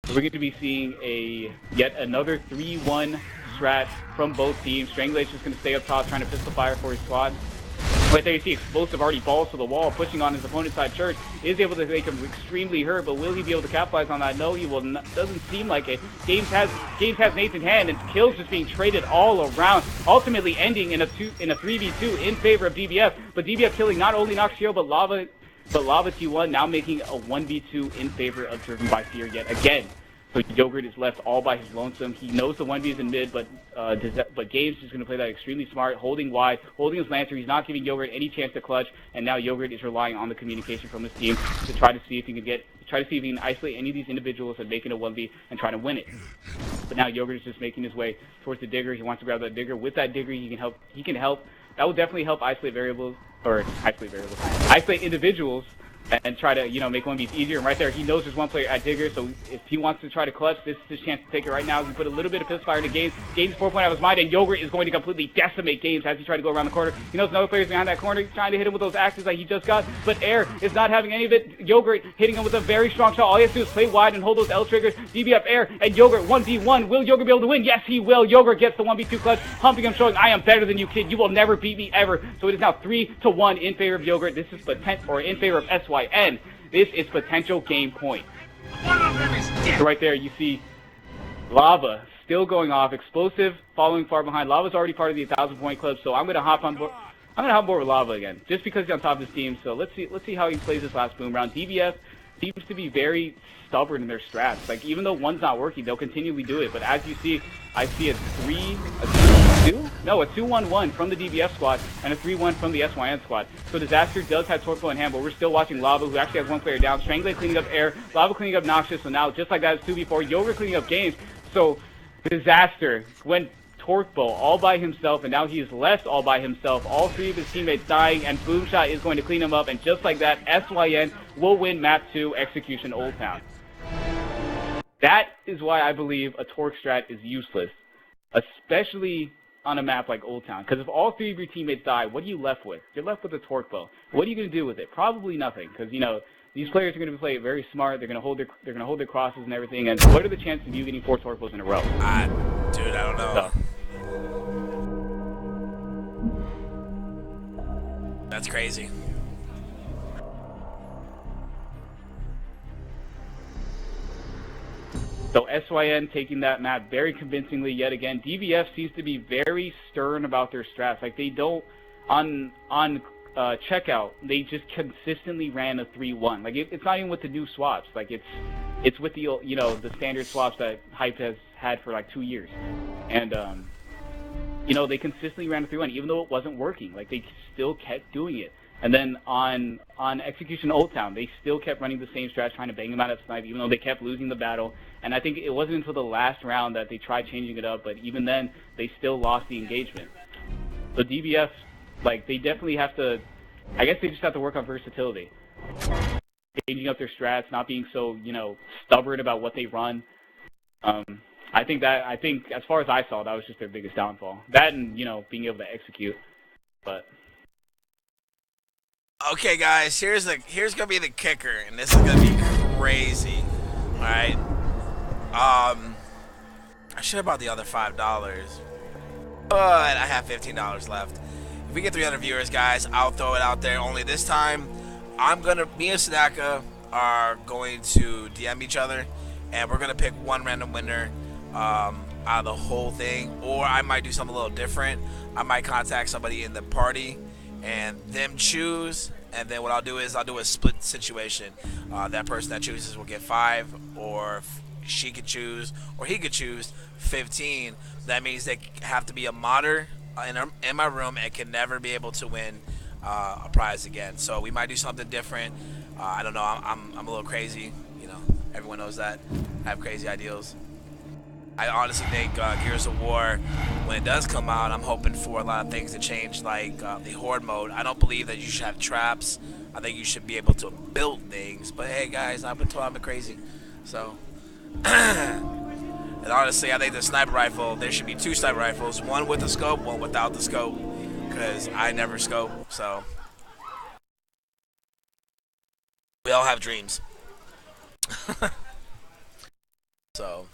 We're going to be seeing yet another 3-1 strat from both teams. Strangulation's just going to stay up top trying to pistol fire for his squad. Right there you see Explosive already balls to the wall, pushing on his opponent's side. Church is able to make him extremely hurt, but will he be able to capitalize on that? No, he will not. Doesn't seem like it. Games has Nate's in hand, and kills just being traded all around, ultimately ending in a 3v2 in favor of DBF. But DBF killing not only Noxio, but Lava T1 now making a 1v2 in favor of Driven by Fear yet again. So Yogurt is left all by his lonesome. He knows the 1v is in mid, but Games is going to play that extremely smart, holding wide, holding his Lancer. He's not giving Yogurt any chance to clutch, and now Yogurt is relying on the communication from his team to try to see if he can isolate any of these individuals and make it a 1v and try to win it. But now Yogurt is just making his way towards the Digger. He wants to grab that Digger. With that Digger, he can help. That will definitely help isolate individuals and try to, make 1vs easier. And right there, he knows there's one player at Digger, so if he wants to try to clutch, this is his chance to take it right now. He put a little bit of pistol fire into Games. Games 4 point out of his mind, and Yogurt is going to completely decimate Games as he tries to go around the corner. He knows another player's behind that corner. He's trying to hit him with those axes like he just got, but Air is not having any of it. Yogurt hitting him with a very strong shot. All he has to do is play wide and hold those L triggers. DBF Air and Yogurt 1v1. Will Yogurt be able to win? Yes, he will. Yogurt gets the 1v2 clutch, humping him, showing, I am better than you, kid. You will never beat me ever. So it is now 3-1 in favor of Yogurt. This is in favor of SYN. This is potential game point. So right there, you see Lava still going off. Explosive following far behind. Lava's already part of the 1,000-point club, so I'm gonna hop on board. I'm gonna hop on board with Lava again, just because he's on top of his team. So let's see how he plays this last boom round. DBF seems to be very stubborn in their strats. Like, even though one's not working, they'll continually do it. But as you see, I see a 2-1-1 from the DBF squad and a 3-1 from the SYN squad. So Disaster does have Torpo in hand, but we're still watching Lava, who actually has one player down. Strangler cleaning up Air, Lava cleaning up Noxious. So now, just like that, it's 2v4. Yogurt cleaning up Games. So Disaster went Torpo all by himself, and now he is left all by himself. All three of his teammates dying, and Boomshot is going to clean him up. And just like that, SYN will win Map 2 Execution Old Town. That is why I believe a Torque strat is useless, especially on a map like Old Town. Because if all three of your teammates die, what are you left with? You're left with a Torque bow. What are you going to do with it? Probably nothing, because these players are going to play it very smart. They're going to hold their crosses and everything. And what are the chances of you getting 4 Torque bows in a row? Dude, I don't know. That's crazy. So SYN taking that map very convincingly yet again. DVF seems to be very stern about their strats. Like, they don't on checkout, they just consistently ran a 3-1. Like, it's not even with the new swaps. Like, it's with the the standard swaps that Hype has had for like 2 years. And they consistently ran a 3-1 even though it wasn't working. Like, they still kept doing it. And then on Execution Old Town, they still kept running the same strat, trying to bang them out of snipe, even though they kept losing the battle. And I think it wasn't until the last round that they tried changing it up, but even then, they still lost the engagement. So DBF, like, they definitely have to, I guess they just have to work on versatility. Changing up their strats, not being so, stubborn about what they run. I think as far as I saw, that was just their biggest downfall. That and, being able to execute. But okay, guys, here's gonna be the kicker, and this is gonna be crazy. All right. I should have bought the other $5, but I have $15 left. If we get 300 viewers, guys, I'll throw it out there. Only this time, me and Sadaka are going to DM each other, and we're gonna pick one random winner out of the whole thing, or I might do something a little different. I might contact somebody in the party and them choose, and then what I'll do is I'll do a split situation. That person that chooses will get 5, or she could choose, or he could choose 15. That means they have to be a modder in my room and can never be able to win a prize again. So we might do something different. I don't know. I'm a little crazy. Everyone knows that. I have crazy ideals. I honestly think Gears of War, when it does come out, I'm hoping for a lot of things to change, like the Horde mode. I don't believe that you should have traps. I think you should be able to build things. But hey, guys, I've been told I'm crazy. So, and honestly, I think the sniper rifle, there should be 2 sniper rifles, one with the scope, one without the scope, because I never scope. So, we all have dreams. So.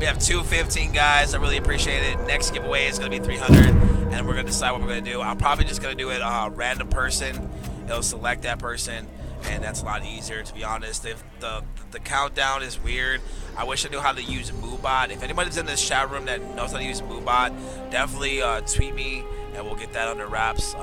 We have 215 guys. I really appreciate it. Next giveaway is going to be 300, and we're going to decide what we're going to do. I'm probably just going to do it random person. It'll select that person, and that's a lot easier, to be honest. If the countdown is weird, I wish I knew how to use MooBot. If anybody's in this chat room that knows how to use MooBot, definitely tweet me, and we'll get that under wraps.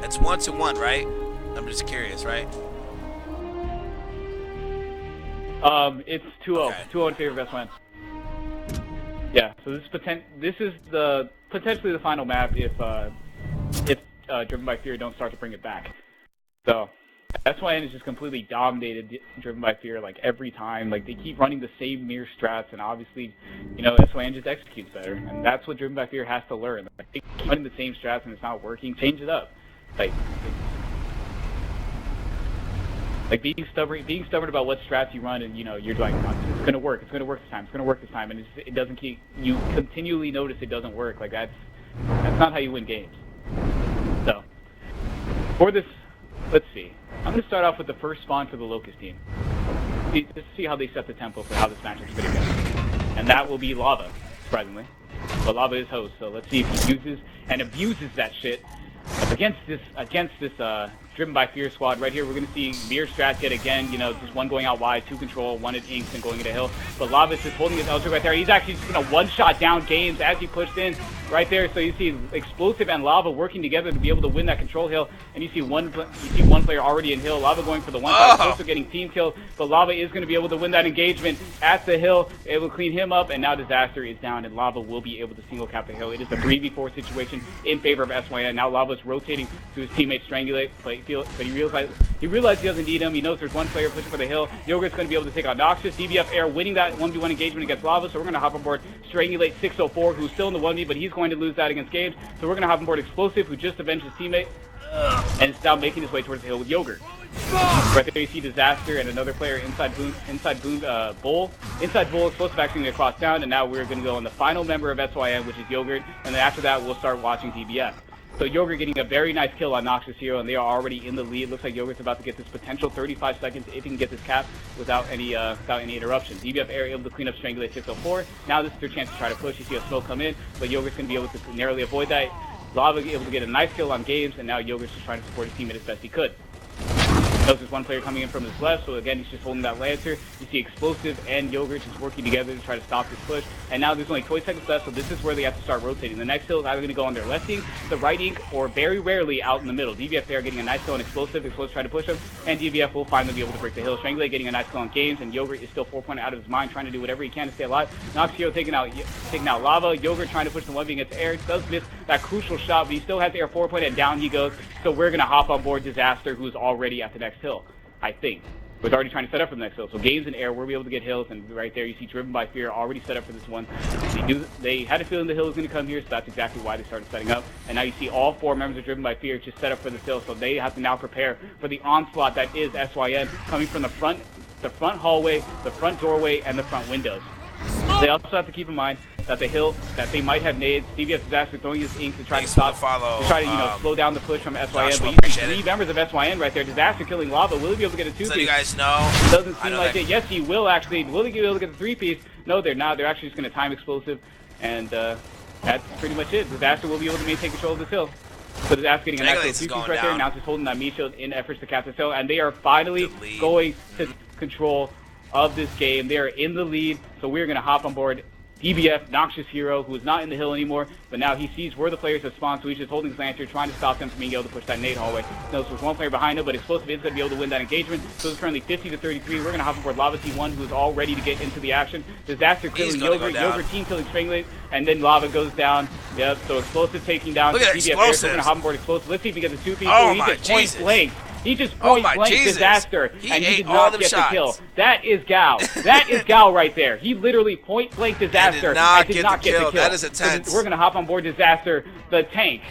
It's 1-to-1, right? I'm just curious, right? It's 2-0. Okay. 2-0 in favor of S1. Yeah, so this is the potentially the final map if Driven by Fear don't start to bring it back. So SYN is just completely dominated Driven by Fear like every time. Like they keep running the same mirror strats, and obviously, you know, SYN just executes better, and that's what Driven by Fear has to learn. Like they keep running the same strats and it's not working. Change it up. Like being stubborn about what strats you run, and you know you're like, it's gonna work this time, and it doesn't keep. You continually notice it doesn't work. Like that's not how you win games. So for this, let's see. I'm gonna start off with the first spawn for the Locust team. Just to see how they set the tempo for how this matchup's gonna go, and that will be Lava, surprisingly. But Lava is host, so let's see if he uses and abuses that shit against this Driven by Fear squad. Right here, we're going to see mirror strats yet again, you know, just one going out wide, 2 control, 1 at Inks, and going into hill. But Lavis is holding his L2 right there. He's actually just going to one-shot down games as he pushed in right there. So you see Explosive and Lava working together to be able to win that control hill. And you see one player already in hill. Lava going for the one-shot, also getting team kill. But Lava is going to be able to win that engagement at the hill. It will clean him up, and now Disaster is down, and Lava will be able to single cap the hill. It is a 3v4 situation in favor of SYN. Now Lava's rotating to his teammate Strangulate, but he realized he doesn't need him. He knows there's one player pushing for the hill. Yogurt's going to be able to take out Noxus. DBF Air winning that 1v1 engagement against Lava, so we're going to hop on board Strangulate 604, who's still in the 1v, but he's going to lose that against Games. So we're going to hop on board Explosive, who just avenged his teammate, and is now making his way towards the hill with Yogurt. Right there you see Disaster and another player inside Bull. Inside Bull, Explosive actually going to cross down, and now we're going to go on the final member of SYN, which is Yogurt, and then after that we'll start watching DBF. So Yogurt getting a very nice kill on Noxus Hero, and they are already in the lead. Looks like Yogurt's about to get this potential 35 seconds if he can get this cap without any interruption. DBF Air able to clean up Strangulate 604. Now this is their chance to try to push. You see a smoke come in, but Yogurt's going to be able to narrowly avoid that. Lava able to get a nice kill on Games, and now Yogurt's just trying to support his teammate as best he could. There's one player coming in from his left, so again he's just holding that Lancer. You see Explosive and Yogurt just working together to try to stop this push. And now there's only 20 seconds left, so this is where they have to start rotating. The next hill is either going to go on their left ink, the right ink, or very rarely out in the middle. DBF there getting a nice kill on Explosive. Explosive trying to push him, and DBF will finally be able to break the hill. Strangulate getting a nice kill on Games, and Yogurt is still 4-point out of his mind, trying to do whatever he can to stay alive. Nox Hero taking out Lava. Yogurt trying to push the 1v against Air. Does miss that crucial shot, but he still has Air 4-point, and down he goes. So we're going to hop on board Disaster, who's already at the next hill. I think. Was already trying to set up for the next hill. So Games and Air will be able to get hills, and right there you see Driven by Fear already set up for this one. They had a feeling the hill was going to come here, so that's exactly why they started setting up. And now you see all 4 members of Driven by Fear just set up for this hill, so they have to now prepare for the onslaught that is SYN coming from the front hallway, the front doorway, and the front windows. They also have to keep in mind that the hill that they might have nades. DBF is actually throwing his ink to try to stop, to try to slow down the push from SYN. But you see 3 members of SYN right there. Disaster killing Lava. Will he be able to get a 2-piece? So you guys know. Doesn't seem like it. Yes, he will actually. Will he be able to get the 3-piece? No, they're not. They're actually just going to time Explosive, and that's pretty much it. Disaster will be able to maintain control of this hill. So Disaster getting a nice little 2-piece right there. Now just holding that meat shield in efforts to cap this hill, and they are finally going to control of this game. They are in the lead, so we're going to hop on board DBF, Noxious Hero, who is not in the hill anymore, but now he sees where the players have spawned, so he's just holding his Lancer, trying to stop them from being able to push that nade hallway. No, so there's one player behind him, but Explosive is going to be able to win that engagement, so it's currently 50-33. We're going to hop on board Lava T1, who is all ready to get into the action. Disaster killing Yogurt, Yogurt team killing Strangulate, and then Lava goes down. Yep, so Explosive taking down DBF. We're going to hop on board Explosive. Let's see if he gets a 2-piece. Oh, he my just point Jesus. blank. He just point blank Disaster, and he did not get the kill. That is Gal. That is Gal right there. He literally point blank Disaster and did not get the kill. That is intense. So we're going to hop on board Disaster, the tank.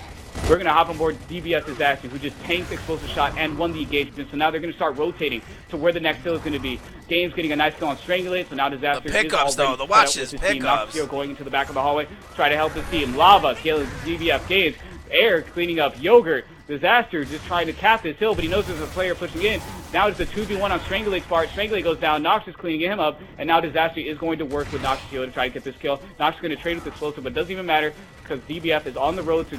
We're going to hop on board DBS Disaster, who just tanked the explosive shot and won the engagement. So now they're going to start rotating to where the next hill is going to be. Games getting a nice kill on Strangulate, so now Disaster the pickups, though. The watches, pickups. Going into the back of the hallway, try to help his team. Lava killing DBF Games. Air cleaning up Yogurt. Disaster just trying to cap this hill, but he knows there's a player pushing in. Now it's a 2v1 on Strangulate's part. Strangulate goes down. Nox is cleaning him up, and now Disaster is going to work with Nox's heal to try to get this kill. Nox is going to trade with Explosive, but it doesn't even matter because DBF is on the road to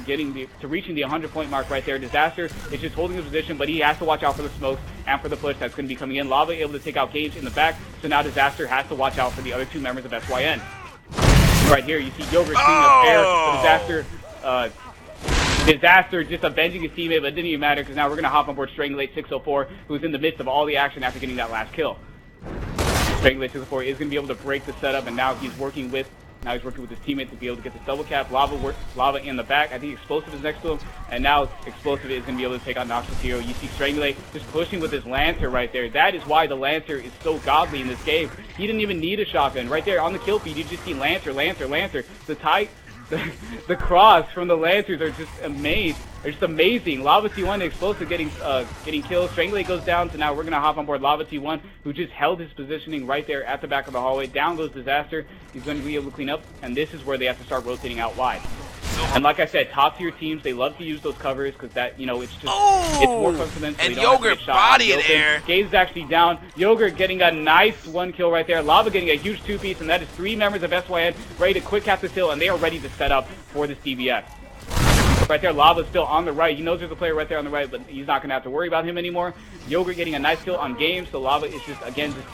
reaching the 100-point mark right there. Disaster is just holding his position, but he has to watch out for the smokes and for the push that's going to be coming in. Lava able to take out Gage in the back, so now Disaster has to watch out for the other two members of SYN. Right here, you see Yogurt cleaning up air. Disaster just avenging his teammate, but it didn't even matter because now we're going to hop on board Strangulate 604, who's in the midst of all the action after getting that last kill. Strangulate 604 is going to be able to break the setup, and now he's working with his teammate to be able to get this double cap. Lava in the back. I think Explosive is next to him, and now Explosive is going to be able to take out Nox's hero. You see Strangulate just pushing with his Lancer right there. That is why the Lancer is so godly in this game. He didn't even need a shotgun. Right there on the kill feed, you just see Lancer. The cross from the Lancers are just amazing. They're just amazing. Lava T1 and Explosive getting killed. Strangulate goes down, so now we're going to hop on board Lava T1, who just held his positioning right there at the back of the hallway. Down goes Disaster. He's going to be able to clean up, and this is where they have to start rotating out wide. And like I said, top tier teams, they love to use those covers because that, it's just it's more fun for them. So and Yogurt body in air. Gaze is actually down. Yogurt getting a nice one kill right there. Lava getting a huge two-piece, and that is 3 members of SYN ready to quick cap this hill, and they are ready to set up for this DBS. Right there, Lava's still on the right. He knows there's a player right there on the right, but he's not going to have to worry about him anymore. Yogurt getting a nice kill on Game, so Lava is just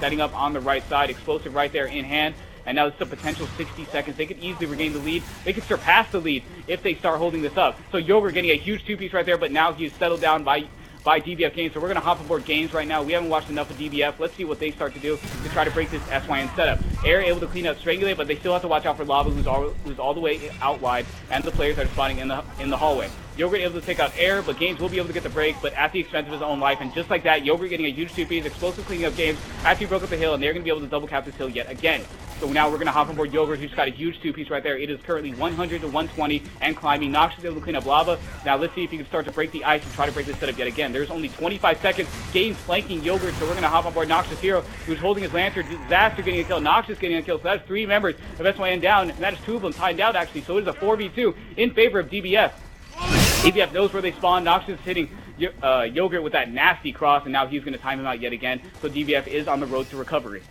setting up on the right side. Explosive right there in hand. And now it's a potential 60 seconds. They could easily regain the lead. They could surpass the lead if they start holding this up. So Yogurt getting a huge two-piece right there, but now he's settled down by DBF Games. So we're going to hop aboard Games right now. We haven't watched enough of DBF. Let's see what they start to do to try to break this SYN setup. Air able to clean up Strangulate, but they still have to watch out for Lava, who's all the way out wide, and the players that are spawning in the hallway. Yogurt able to take out Air, but Games will be able to get the break, but at the expense of his own life. And just like that, Yogurt getting a huge two-piece, Explosive cleaning up Games after he broke up the hill, and they're going to be able to double cap this hill yet again. So now we're going to hop on board Yogurt, who's got a huge two-piece right there. It is currently 100 to 120 and climbing. Nox is able to clean up Lava. Now let's see if he can start to break the ice and try to break this setup yet again. There's only 25 seconds. Games flanking Yogurt, so we're going to hop on board Nox's hero, who's holding his Lantern. Disaster getting a kill. Nox is getting a kill. So that's 3 members of SYN down, and that is 2 of them tied out actually. So it is a 4v2 in favor of DBF. DBF knows where they spawn. Nox is hitting Yogurt with that nasty cross, and now he's going to time him out yet again. So DBF is on the road to recovery.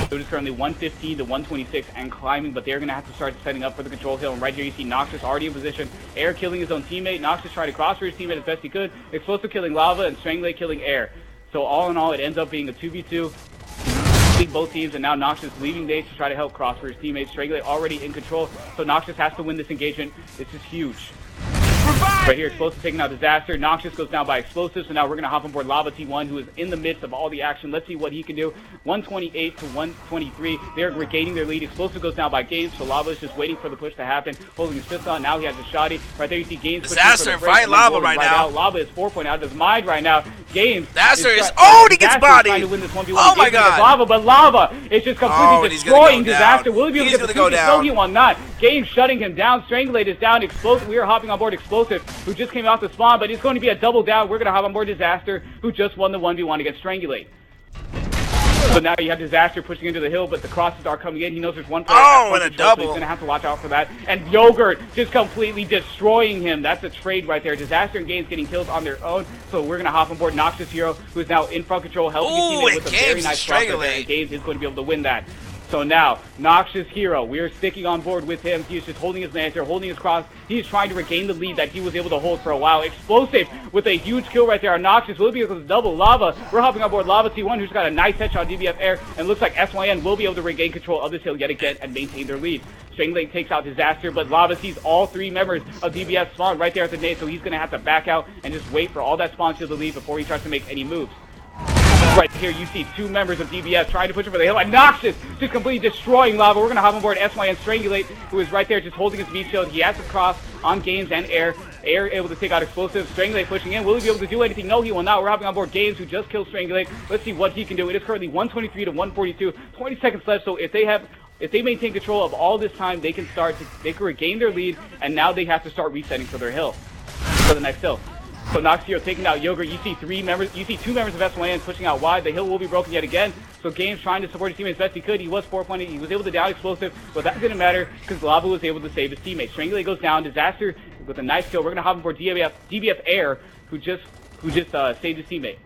So it is currently 115 to 126 and climbing, but they're going to have to start setting up for the control hill. And right here you see Noxus already in position. Air killing his own teammate. Noxus trying to cross for his teammate as best he could. Explosive killing Lava and Strangulate killing Air. So all in all, it ends up being a 2v2. Both teams, and now Noxus leaving base to try to help cross for his teammates. Strangulate already in control, so Noxus has to win this engagement. This is huge. Right here, Explosive taking out Disaster. Noxus goes down by Explosive, so now we're going to hop on board Lava T1, who is in the midst of all the action. Let's see what he can do. 128 to 123. They're regaining their lead. Explosive goes down by Games, so Lava is just waiting for the push to happen, holding his fist on. Now he has a shotty. Right there you see Games. Disaster fight Lava right now. Lava is 4 point out of his mind right now. Games. Disaster is he gets bodied. Trying to win this 1v1. Oh my god. Lava, but Lava is just completely destroying Disaster. Will he be able to get the go down? No, he will not. Games shutting him down. Strangulate is down. Explosive. We are hopping on board Explosive, who just came out the spawn, but it's going to be a double down. We're going to hop on board Disaster, who just won the 1v1 against Strangulate. So now you have Disaster pushing into the hill, but the crosses are coming in. He knows there's one player. And a double. So he's going to have to watch out for that. And Yogurt just completely destroying him. That's a trade right there. Disaster and Games getting kills on their own. So we're going to hop on board Noxus Hero, who is now in front control, helping his teammate with a very nice cross right there. And Games is going to be able to win that. So now, Noxus Hero, we are sticking on board with him. He is just holding his Lancer, holding his cross. He's trying to regain the lead that he was able to hold for a while. Explosive with a huge kill right there on Noxus. Will be able to double Lava. We're hopping on board Lava T1, who's got a nice headshot on DBF Air. And looks like SYN will be able to regain control of this hill yet again and maintain their lead. Strangulate takes out Disaster, but Lava sees all 3 members of DBF spawn right there at the nade, so he's going to have to back out and just wait for all that spawn shield to leave before he tries to make any moves. Right here, you see 2 members of DBS trying to push him for the hill, and Noxus just completely destroying Lava. We're going to hop on board SYN Strangulate, who is right there just holding his meat shield. He has to cross on Games and Air. Air able to take out Explosive. Strangulate pushing in. Will he be able to do anything? No, he will not. We're hopping on board Games, who just killed Strangulate. Let's see what he can do. It is currently 123 to 142. 20 seconds left, so if they maintain control of all this time, they can regain their lead, and now they have to start resetting for their hill, for the next hill. So Nox Hero taking out Yogurt. You see 2 members of SYN pushing out wide. The hill will be broken yet again. So Games trying to support his teammate as best he could. He was 4-pointed. He was able to down Explosive, but that didn't matter because Lava was able to save his teammate. Strangulate goes down. Disaster with a nice kill. We're gonna hop him for DBF Air, who just saved his teammate.